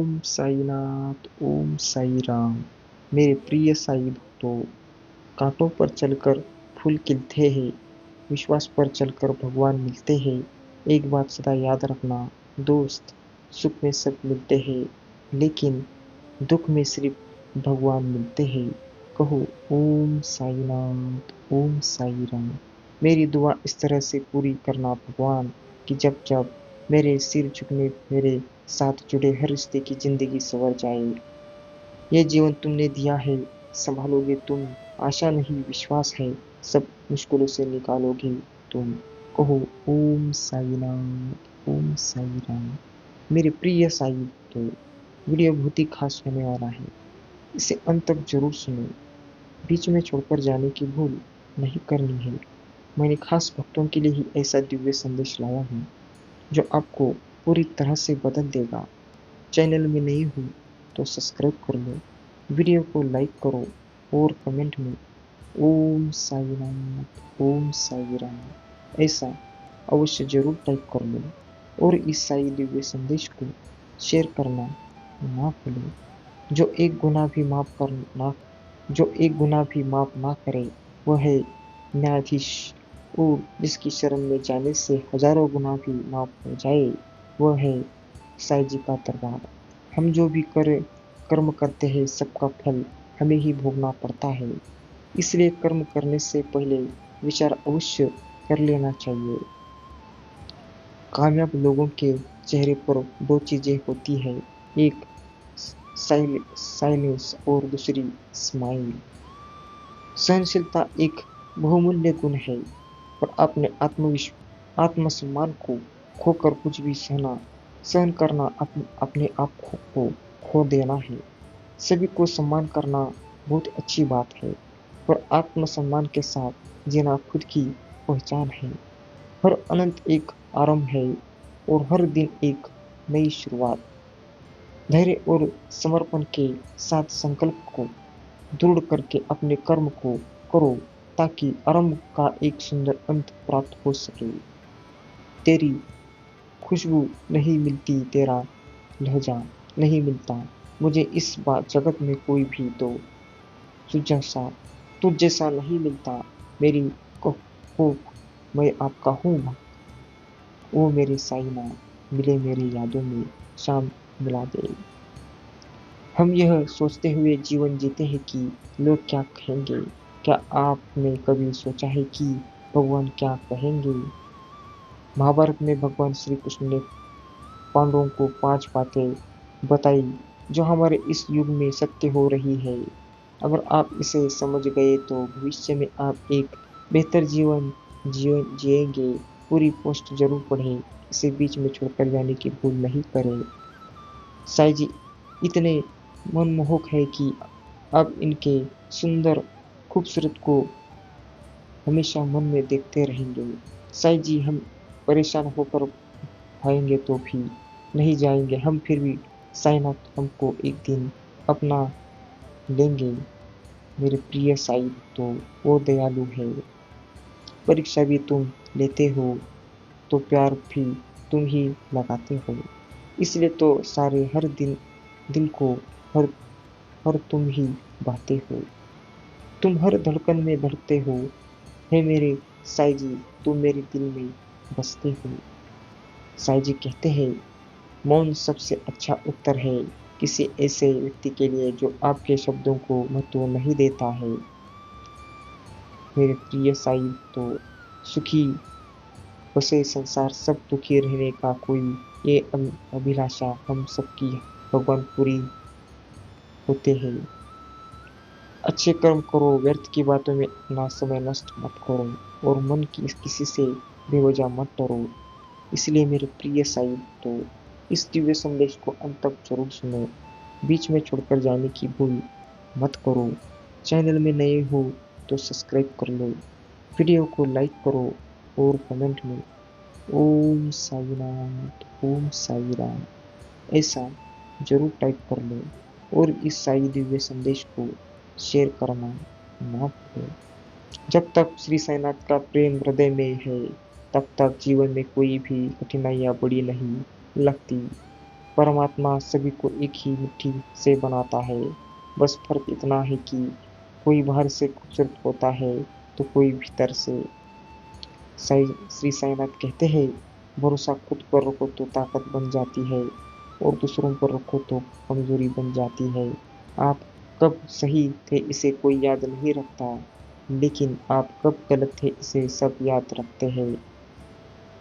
ओम साईनाथ, ओम साई राम। मेरे प्रिय साई भक्तों, कांटों पर चलकर फूल खिलते हैं, विश्वास पर चलकर भगवान मिलते हैं। एक बात सदा याद रखना दोस्त, सुख में सब मिलते हैं, लेकिन दुख में सिर्फ भगवान मिलते हैं। कहो ओम साईनाथ, ओम साई राम। मेरी दुआ इस तरह से पूरी करना भगवान कि जब जब मेरे सिर झुकने मेरे साथ जुड़े हर रिश्ते की जिंदगी संवर जाए। ये जीवन तुमने दिया है, संभालोगे तुम, आशा नहीं विश्वास है, सब मुश्किलों से निकालोगे तुम। कहो ओम साईनाथ, ओम साई राम। मेरे प्रिय साई तो वीडियो बहुत ही खास होने वाला है, इसे अंत तक जरूर सुनो। बीच में छोड़कर जाने की भूल नहीं करनी है। मैंने खास भक्तों के लिए ही ऐसा दिव्य संदेश लाया हूँ जो आपको पूरी तरह से बदल देगा। चैनल में नए हो तो सब्सक्राइब कर लो, वीडियो को लाइक करो और कमेंट में ओम साई राम, ओम साई राम ऐसा अवश्य जरूर टाइप कर लो और इस साई दिव्य संदेश को शेयर करना ना भूलो। जो एक गुनाह भी माफ ना करे वह है न्यायाधीश, और जिसकी शरण में जाने से हजारों गुनाह भी माफ हो जाए वह है साईं जी का दरबार। हम जो भी कर्म करते हैं सबका फल हमें ही भोगना पड़ता है, इसलिए कर्म करने से पहले विचार अवश्य कर लेना चाहिए। कामयाब लोगों के चेहरे पर दो चीजें होती है, एक साइलेंस और दूसरी स्माइल। सहनशीलता एक बहुमूल्य गुण है, पर अपने आत्मसम्मान को खोकर कुछ भी सहन करना अपने आप को खो देना है। सभी को सम्मान करना बहुत अच्छी बात है, पर आत्मसम्मान के साथ जीना खुद की पहचान है। हर अनंत एक आरंभ है और हर दिन एक नई शुरुआत। धैर्य और समर्पण के साथ संकल्प को दृढ़ करके अपने कर्म को करो, ताकि आरंभ का एक सुंदर अंत प्राप्त हो सके। तेरी खुशबू नहीं मिलती, तेरा लहजा नहीं मिलता, मुझे इस बात जगत में कोई भी तो तुझ जैसा नहीं मिलता। मेरी को मैं आपका हूँ भक्त, वो मेरे साईं मिले मेरी यादों में शाम मिला दे। हम यह सोचते हुए जीवन जीते हैं कि लोग क्या कहेंगे। क्या आपने कभी सोचा है कि भगवान क्या कहेंगे? महाभारत में भगवान श्री कृष्ण ने पांडवों को 5 बातें बताई जो हमारे इस युग में सत्य हो रही है। अगर आप इसे समझ गए तो भविष्य में आप एक बेहतर जीवन जिएंगे। पूरी पोस्ट जरूर पढ़ें, इसे बीच में छोड़कर जाने की भूल नहीं करें। साईं जी इतने मनमोहक है कि आप इनके सुंदर खूबसूरत को हमेशा मन में देखते रहेंगे। साईं जी हम परेशान होकर आएंगे तो भी नहीं जाएंगे, हम फिर भी साईनाथ हमको एक दिन अपना लेंगे। मेरे प्रिय साईं तो वो दयालु है। परीक्षा भी तुम लेते हो तो प्यार भी तुम ही लगाते हो, इसलिए तो सारे हर दिल को हर हर तुम ही बहते हो। तुम हर धड़कन में धड़कते हो, हे मेरे साईं जी, तुम मेरे दिल में बसते हो। साईं जी कहते हैं मौन सबसे अच्छा उत्तर है किसी ऐसे व्यक्ति के लिए जो आपके शब्दों को महत्व नहीं देता है। मेरे प्रिय साईं तो सुखी बसे संसार सब दुखी रहने का कोई ये अभिलाषा हम सबकी भगवान पूरी होते हैं। अच्छे कर्म करो, व्यर्थ की बातों में अपना समय नष्ट मत करो और मन की किसी से बेवजह मत डरो। इसलिए मेरे प्रिय साईं तो इस दिव्य संदेश को अंत तक जरूर सुनो, बीच में छोड़कर जाने की भूल मत करो। चैनल में नए हो तो सब्सक्राइब कर लो, वीडियो को लाइक करो और कमेंट में ओम साईनाथ, ओम साई राम ऐसा जरूर टाइप कर लो और इस साई दिव्य संदेश को शेयर करना ना भूलो। जब तक श्री साईनाथ का प्रेम हृदय में है, तब तक जीवन में कोई भी कठिनाइयां बड़ी नहीं लगती। परमात्मा सभी को एक ही मिट्टी से बनाता है। बस फर्क इतना है कि कोई बाहर से खूबसूरत होता है तो कोई भीतर से। श्री साईनाथ कहते हैं, भरोसा खुद पर रखो तो ताकत बन जाती है और दूसरों पर रखो तो कमजोरी बन जाती है। आप कब सही थे इसे कोई याद नहीं रखता, लेकिन आप कब गलत थे इसे सब याद रखते हैं।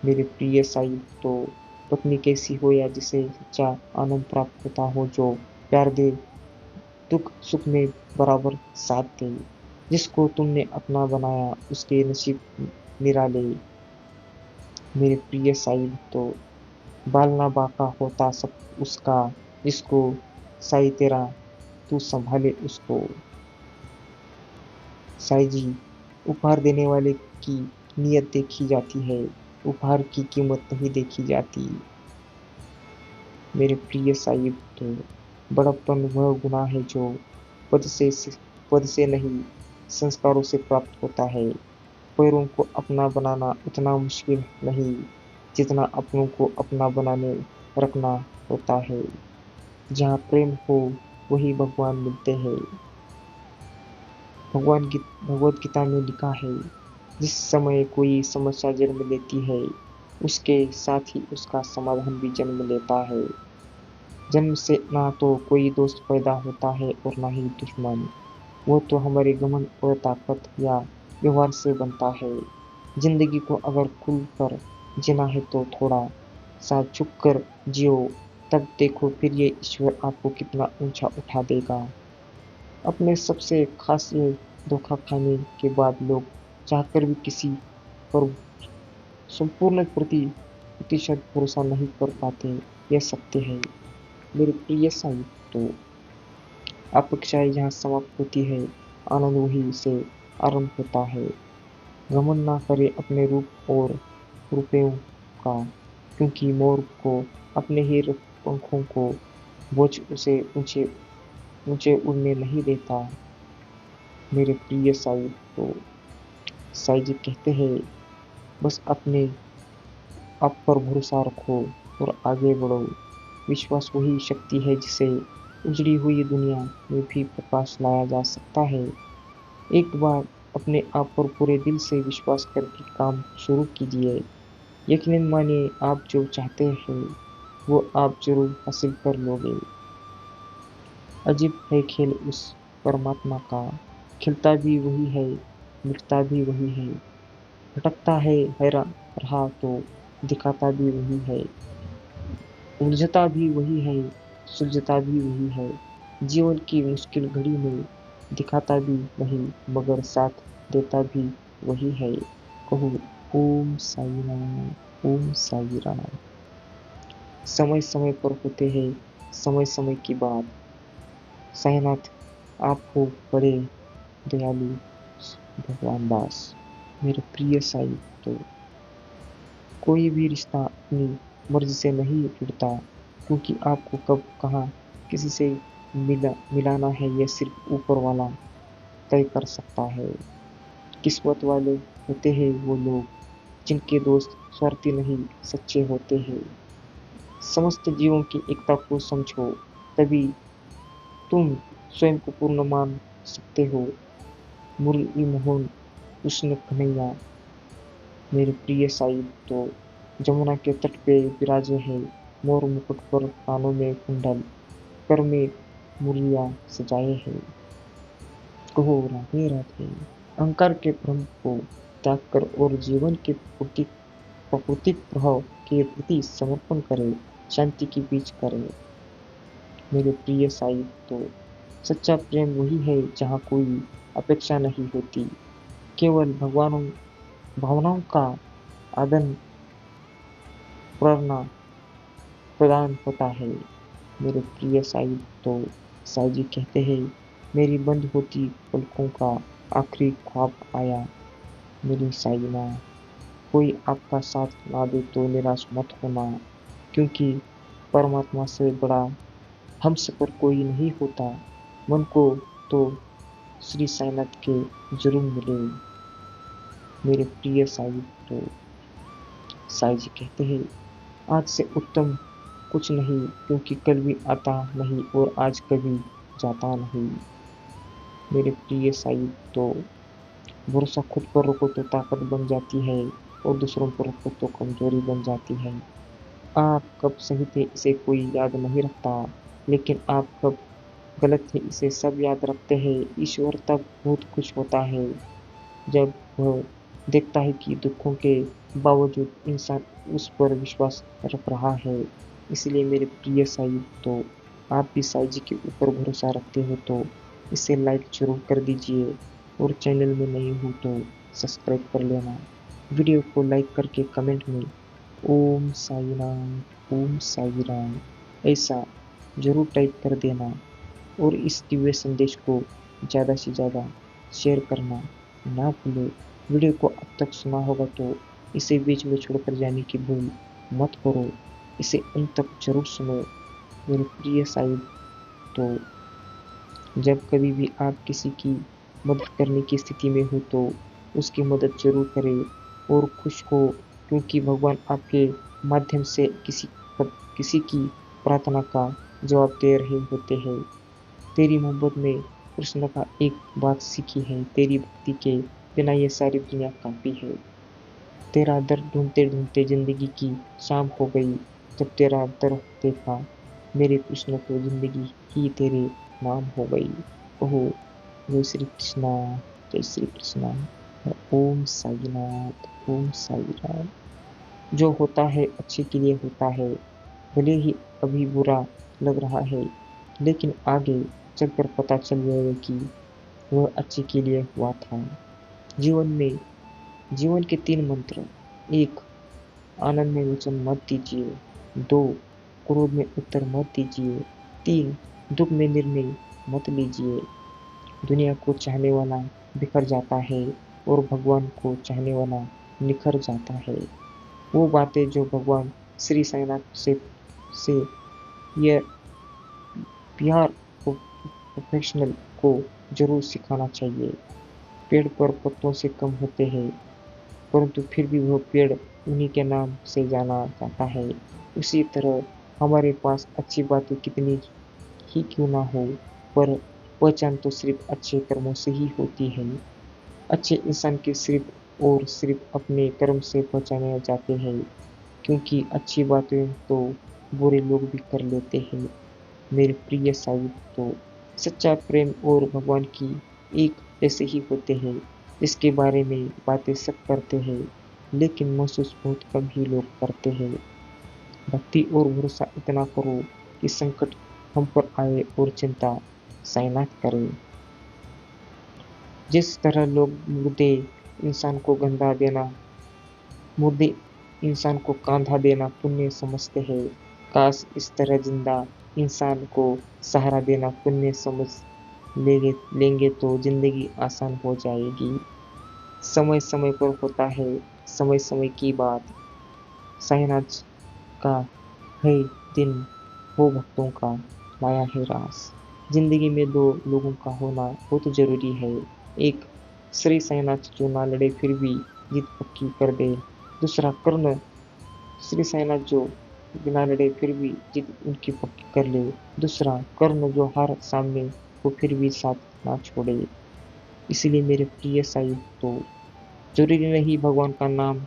मेरे प्रिय साई, तो पत्नी कैसी हो या जिसे सच्चा आनंद प्राप्त होता हो, जो प्यार दे, दुख सुख में बराबर साथ दे, जिसको तुमने अपना बनाया उसके नसीब निराले। मेरे प्रिय साई, तो बाल ना बांका होता सब उसका, जिसको साई तेरा तू संभाले उसको। साई जी, उपहार देने वाले की नीयत देखी जाती है, उपहार की कीमत नहीं देखी जाती। मेरे प्रिय साहिब, तो बड़प्पन वह गुनाह है जो पद से पद से नहीं संस्कारों से प्राप्त होता है। पैरों को अपना बनाना उतना मुश्किल नहीं जितना अपनों को अपना बनाने रखना होता है। जहाँ प्रेम हो वही भगवान मिलते हैं। भगवत गीता में लिखा है, जिस समय कोई समस्या जन्म लेती है उसके साथ ही उसका समाधान भी जन्म लेता है। जन्म से ना तो कोई दोस्त पैदा होता है और ना ही दुश्मन। वो तो हमारे घमंड और ताकत या व्यवहार से बनता है। जिंदगी को अगर खुल कर जीना है तो थोड़ा सा झुक कर जियो, तब देखो फिर ये ईश्वर आपको कितना ऊंचा उठा देगा। अपने सबसे खास ये धोखा खाने के बाद लोग चाहकर भी किसी पर संपूर्ण प्रतिशत भरोसा नहीं कर पाते। यह सत्य है। मेरे प्रिय साहित्य, अपेक्षाएं यहाँ समाप्त होती है, आनंद वहीं से आरंभ होता है। घमंड ना करे अपने रूप और रुपयों का, क्योंकि मोर को अपने ही पंखों को बोझ उसे ऊंचे ऊंचे उड़ने नहीं देता। मेरे प्रिय साहित्य, साई जी कहते हैं, बस अपने आप पर भरोसा रखो और आगे बढ़ो। विश्वास वही शक्ति है जिसे उजड़ी हुई दुनिया में भी प्रकाश लाया जा सकता है। एक बार अपने आप पर पूरे दिल से विश्वास करके काम शुरू कीजिए। यकीनन मानिए, आप जो चाहते हैं वो आप जरूर हासिल कर लोगे। अजीब है खेल उस परमात्मा का, खिलता भी वही है, मिटता भी वही है, भटकता है हैरान रहा तो दिखाता भी वही है, उलझता भी वही है, सुलझता भी वही है, जीवन की मुश्किल घड़ी में दिखाता भी वही, मगर साथ देता भी वही है। कहो, ओम साई राम, ओम साई राम। समय समय पर होते हैं समय समय की बात। साईनाथ, आप हो बड़े दयालु भगवान दास। मेरे प्रिय साई, तो कोई भी रिश्ता अपनी मर्जी से नहीं जुड़ता, क्योंकि आपको कब कहाँ किसी से मिलाना है यह सिर्फ ऊपर वाला तय कर सकता है। किस्मत वाले होते हैं वो लोग जिनके दोस्त स्वार्थी नहीं सच्चे होते हैं। समस्त जीवों की एकता को समझो, तभी तुम स्वयं को पूर्ण मान सकते हो। मुरली मोहन कृष्ण कन्हैया। मेरे प्रिय साईं, तो जमुना के तट पे विराजे हैं, मोर मुकुट पर कानों में कुंडल, कर में मुरलियां सजाए हैं। कहो, राधे राधे। अहंकार के भ्रम को त्याग कर और जीवन के प्राकृतिक प्रभाव के प्रति समर्पण करें, शांति की बीज करें। मेरे प्रिय साईं, तो सच्चा प्रेम वही है जहाँ कोई अपेक्षा नहीं होती, केवल भावनाओं का आदान प्रेरणा प्रदान होता है। मेरे प्रिय साईं, तो साईं जी कहते हैं, मेरी बंद होती पलकों का आखिरी ख्वाब आया। मेरी साईं माँ, कोई आपका साथ ना दे तो निराश मत होना, क्योंकि परमात्मा से बड़ा हमसे पर कोई नहीं होता। मन को तो श्री साईनाथ के जरूर मिले। मेरे प्रिय साईं, तो साईं जी कहते हैं, आज से उत्तम कुछ नहीं, क्योंकि कल भी आता नहीं और आज कभी जाता नहीं। मेरे प्रिय साईं, तो भरोसा खुद पर रखो तो ताकत बन जाती है और दूसरों पर रखो तो कमजोरी बन जाती है। आप कब सही थे इसे कोई याद नहीं रखता, लेकिन आप कब गलत थे इसे सब याद रखते हैं। ईश्वर तब बहुत खुश होता है जब वह देखता है कि दुखों के बावजूद इंसान उस पर विश्वास रख रहा है। इसलिए मेरे प्रिय साईं, तो आप भी साईं जी के ऊपर भरोसा रखते हो तो इसे लाइक जरूर कर दीजिए और चैनल में नए हो तो सब्सक्राइब कर लेना। वीडियो को लाइक करके कमेंट में ओम साई राम, ओम साई राम ऐसा जरूर टाइप कर देना और इस दिव्य संदेश को ज़्यादा से ज़्यादा शेयर करना ना भूलो। वीडियो को अब तक सुना होगा तो इसे बीच में छोड़कर जाने की भूल मत करो, इसे अंत तक जरूर सुनो मेरे प्रिय साहिब। तो जब कभी भी आप किसी की मदद करने की स्थिति में हो तो उसकी मदद जरूर करें और खुश हो, क्योंकि भगवान आपके माध्यम से किसी की प्रार्थना का जवाब दे रहे होते हैं। तेरी मोहब्बत में कृष्ण का एक बात सीखी है, तेरी भक्ति के बिना ये सारी दुनिया काफी है। तेरा दर ढूंढते ढूंढते जिंदगी की शाम हो गई, जब तेरा दर देखा मेरे कृष्ण तो जिंदगी ही तेरे नाम हो गई। ओहो, जय श्री कृष्णा, जय श्री कृष्णा। ओम साईनाथ, ओम साई राम। जो होता है अच्छे के लिए होता है, भले ही अभी बुरा लग रहा है, लेकिन आगे चलकर पता चल जाएगा कि वह अच्छे के लिए हुआ था। जीवन के 3 मंत्र: 1. आनंद में वचन मत दीजिए। 2. क्रोध में उत्तर मत दीजिए। 3. दुख में निर्णय मत लीजिए। दुनिया को चाहने वाला बिखर जाता है और भगवान को चाहने वाला निखर जाता है। वो बातें जो भगवान श्री साईनाथ से ये प्यार प्रोफेशनल को जरूर सिखाना चाहिए। पेड़ पर पत्तों से कम होते हैं, परंतु फिर भी वह पेड़ उन्हीं के नाम से जाना जाता है। उसी तरह हमारे पास अच्छी बातें कितनी ही क्यों ना हो, पर पहचान तो सिर्फ अच्छे कर्मों से ही होती है। अच्छे इंसान की सिर्फ और सिर्फ अपने कर्म से पहचाने जाते हैं, क्योंकि अच्छी बातें तो बुरे लोग भी कर लेते हैं। मेरे प्रिय साहिब, तो सच्चा प्रेम और भगवान की एक ऐसे ही होते हैं, जिसके बारे में बातें सब करते हैं, लेकिन महसूस बहुत कम ही लोग करते हैं। भक्ति और भरोसा इतना करो कि संकट हम पर आए और चिंता साईनाथ करे। जिस तरह लोग इंसान को गंधा देना मुर्दे इंसान को कांधा देना पुण्य समझते हैं, काश इस तरह जिंदा इंसान को सहारा देना पुण्य समझ लेंगे तो जिंदगी आसान हो जाएगी। समय समय पर होता है समय समय की बात, साईनाथ का है दिन, वो भक्तों का लाया है रास। जिंदगी में 2 लोगों का होना बहुत जरूरी है। एक श्री साईनाथ जो ना लड़े फिर भी जीत पक्की कर दे। दूसरा कर्ण, श्री साईनाथ जो बिना लड़े फिर भी जीत उनकी पक्की कर ले। दूसरा कर्ण जो हार सामने वो फिर भी साथ ना छोड़े। इसलिए मेरे प्रिय साई, तो जरूरी नहीं भगवान का नाम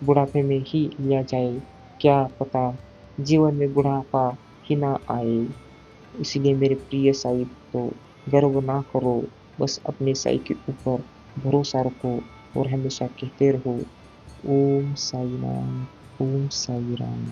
बुढ़ापे में ही लिया जाए, क्या पता जीवन में बुढ़ापा ही ना आए। इसलिए मेरे प्रिय साई, तो गर्व ना करो, बस अपने साई के ऊपर भरोसा रखो और हमेशा कहते रहो ओम साई राम, ओम साई राम।